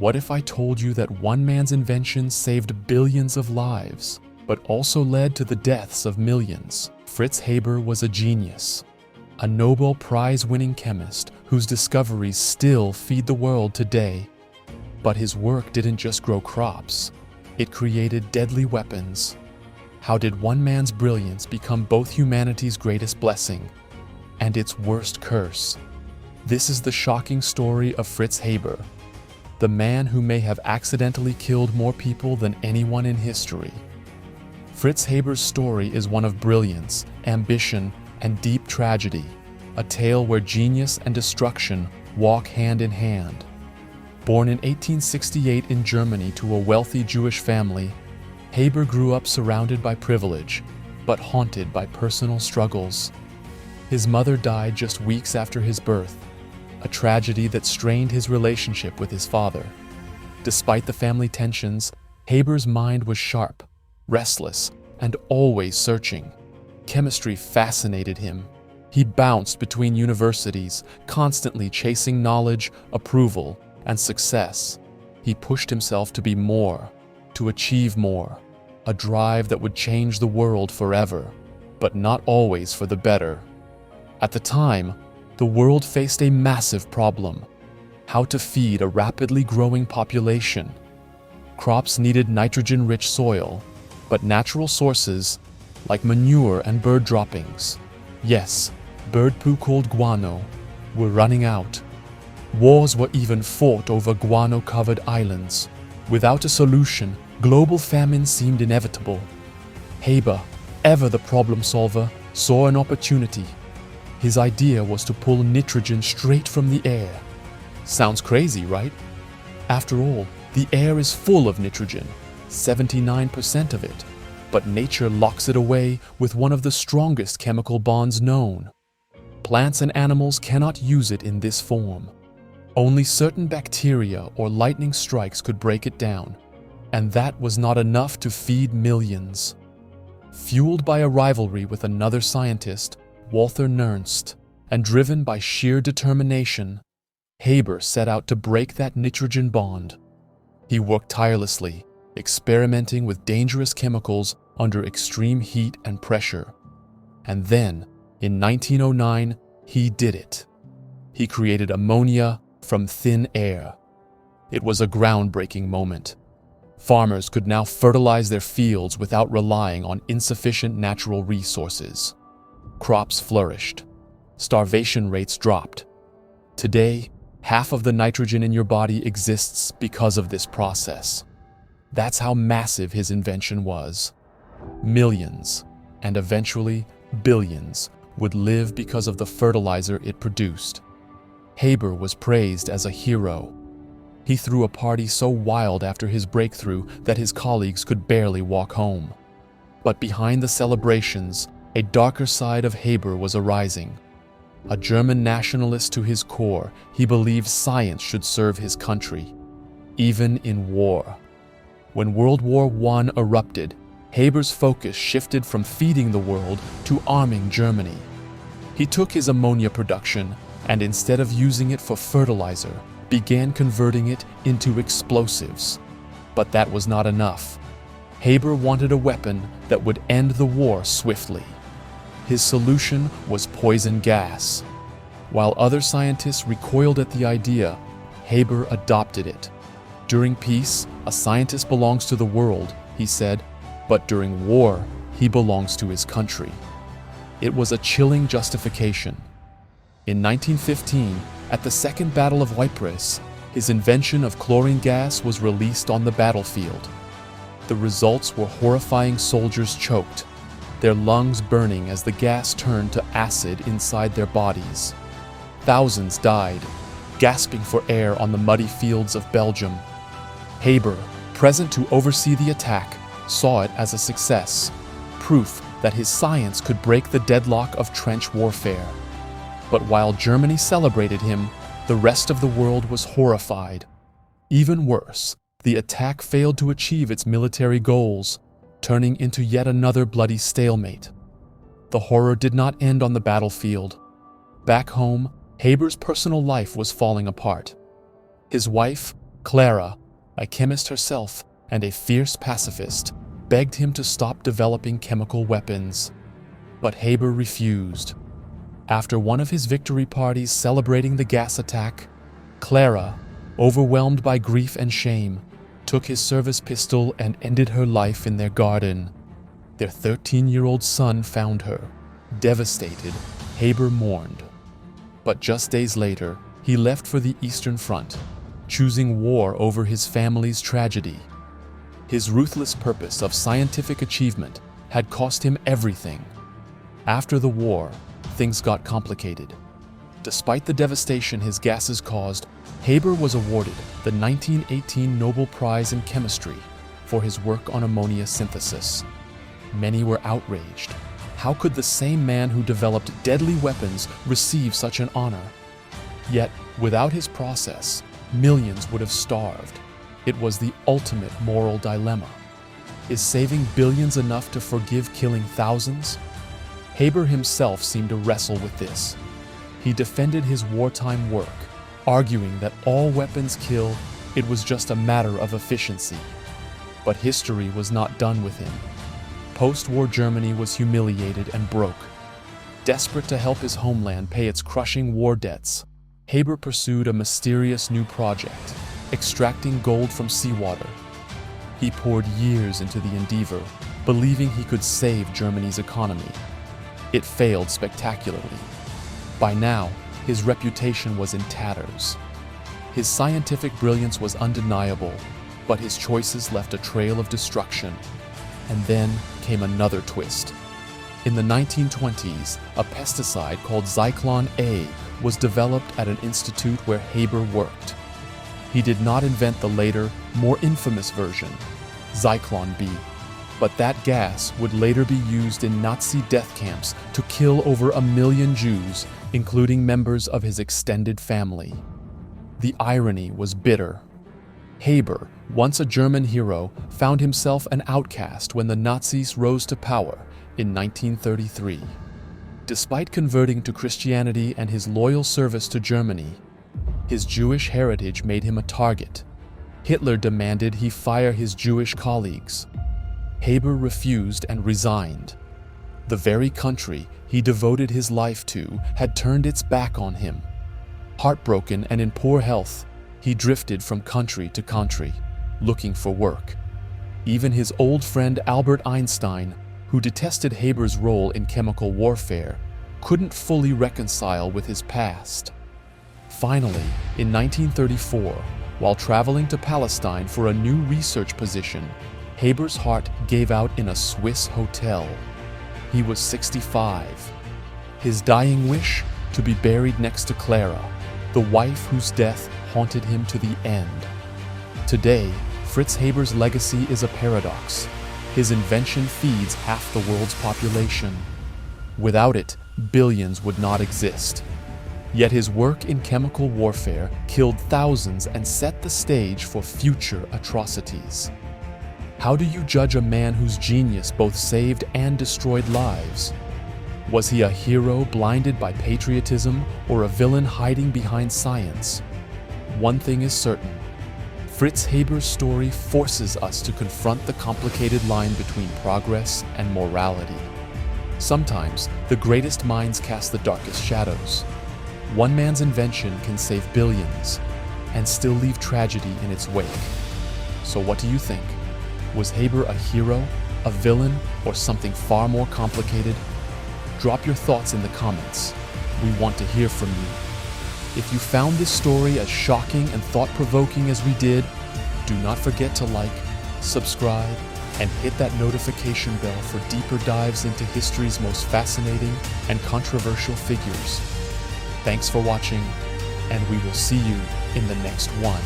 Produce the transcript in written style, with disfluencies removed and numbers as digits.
What if I told you that one man's invention saved billions of lives, but also led to the deaths of millions? Fritz Haber was a genius, a Nobel Prize-winning chemist whose discoveries still feed the world today. But his work didn't just grow crops, it created deadly weapons. How did one man's brilliance become both humanity's greatest blessing and its worst curse? This is the shocking story of Fritz Haber, the man who may have accidentally killed more people than anyone in history. Fritz Haber's story is one of brilliance, ambition, and deep tragedy, a tale where genius and destruction walk hand in hand. Born in 1868 in Germany to a wealthy Jewish family, Haber grew up surrounded by privilege, but haunted by personal struggles. His mother died just weeks after his birth, a tragedy that strained his relationship with his father. Despite the family tensions, Haber's mind was sharp, restless, and always searching. Chemistry fascinated him. He bounced between universities, constantly chasing knowledge, approval, and success. He pushed himself to be more, to achieve more, a drive that would change the world forever, but not always for the better. At the time, the world faced a massive problem: how to feed a rapidly growing population. Crops needed nitrogen-rich soil, but natural sources, like manure and bird droppings, yes, bird poo called guano, were running out. Wars were even fought over guano-covered islands. Without a solution, global famine seemed inevitable. Haber, ever the problem solver, saw an opportunity. His idea was to pull nitrogen straight from the air. Sounds crazy, right? After all, the air is full of nitrogen, 79% of it, but nature locks it away with one of the strongest chemical bonds known. Plants and animals cannot use it in this form. Only certain bacteria or lightning strikes could break it down, and that was not enough to feed millions. Fueled by a rivalry with another scientist, Walther Nernst, and driven by sheer determination, Haber set out to break that nitrogen bond. He worked tirelessly, experimenting with dangerous chemicals under extreme heat and pressure. And then, in 1909, he did it. He created ammonia from thin air. It was a groundbreaking moment. Farmers could now fertilize their fields without relying on insufficient natural resources. Crops flourished. Starvation rates dropped. Today, half of the nitrogen in your body exists because of this process. That's how massive his invention was. Millions, and eventually billions, would live because of the fertilizer it produced. Haber was praised as a hero. He threw a party so wild after his breakthrough that his colleagues could barely walk home. But behind the celebrations, a darker side of Haber was arising. A German nationalist to his core, he believed science should serve his country, even in war. When World War I erupted, Haber's focus shifted from feeding the world to arming Germany. He took his ammonia production and, instead of using it for fertilizer, began converting it into explosives. But that was not enough. Haber wanted a weapon that would end the war swiftly. His solution was poison gas. While other scientists recoiled at the idea, Haber adopted it. During peace, a scientist belongs to the world, he said, but during war, he belongs to his country. It was a chilling justification. In 1915, at the Second Battle of Ypres, his invention of chlorine gas was released on the battlefield. The results were horrifying. Soldiers choked, their lungs burning as the gas turned to acid inside their bodies. Thousands died, gasping for air on the muddy fields of Belgium. Haber, present to oversee the attack, saw it as a success, proof that his science could break the deadlock of trench warfare. But while Germany celebrated him, the rest of the world was horrified. Even worse, the attack failed to achieve its military goals, turning into yet another bloody stalemate. The horror did not end on the battlefield. Back home, Haber's personal life was falling apart. His wife, Clara, a chemist herself and a fierce pacifist, begged him to stop developing chemical weapons. But Haber refused. After one of his victory parties celebrating the gas attack, Clara, overwhelmed by grief and shame, took his service pistol and ended her life in their garden. Their 13-year-old son found her. Devastated, Haber mourned. But just days later, he left for the Eastern Front, choosing war over his family's tragedy. His ruthless purpose of scientific achievement had cost him everything. After the war, things got complicated. Despite the devastation his gases caused, Haber was awarded the 1918 Nobel Prize in Chemistry for his work on ammonia synthesis. Many were outraged. How could the same man who developed deadly weapons receive such an honor? Yet, without his process, millions would have starved. It was the ultimate moral dilemma. Is saving billions enough to forgive killing thousands? Haber himself seemed to wrestle with this. He defended his wartime work, arguing that all weapons kill, it was just a matter of efficiency. But history was not done with him. Post-war Germany was humiliated and broke. Desperate to help his homeland pay its crushing war debts, Haber pursued a mysterious new project, extracting gold from seawater. He poured years into the endeavor, believing he could save Germany's economy. It failed spectacularly. By now, his reputation was in tatters. His scientific brilliance was undeniable, but his choices left a trail of destruction. And then came another twist. In the 1920s, a pesticide called Zyklon A was developed at an institute where Haber worked. He did not invent the later, more infamous version, Zyklon B, but that gas would later be used in Nazi death camps to kill over 1 million Jews, including members of his extended family. The irony was bitter. Haber, once a German hero, found himself an outcast when the Nazis rose to power in 1933. Despite converting to Christianity and his loyal service to Germany, his Jewish heritage made him a target. Hitler demanded he fire his Jewish colleagues. Haber refused and resigned. The very country he devoted his life to had turned its back on him. Heartbroken and in poor health, he drifted from country to country, looking for work. Even his old friend Albert Einstein, who detested Haber's role in chemical warfare, couldn't fully reconcile with his past. Finally, in 1934, while traveling to Palestine for a new research position, Haber's heart gave out in a Swiss hotel. He was 65. His dying wish? To be buried next to Clara, the wife whose death haunted him to the end. Today, Fritz Haber's legacy is a paradox. His invention feeds half the world's population. Without it, billions would not exist. Yet his work in chemical warfare killed thousands and set the stage for future atrocities. How do you judge a man whose genius both saved and destroyed lives? Was he a hero blinded by patriotism or a villain hiding behind science? One thing is certain. Fritz Haber's story forces us to confront the complicated line between progress and morality. Sometimes, the greatest minds cast the darkest shadows. One man's invention can save billions and still leave tragedy in its wake. So what do you think? Was Haber a hero, a villain, or something far more complicated? Drop your thoughts in the comments. We want to hear from you. If you found this story as shocking and thought-provoking as we did, do not forget to like, subscribe, and hit that notification bell for deeper dives into history's most fascinating and controversial figures. Thanks for watching, and we will see you in the next one.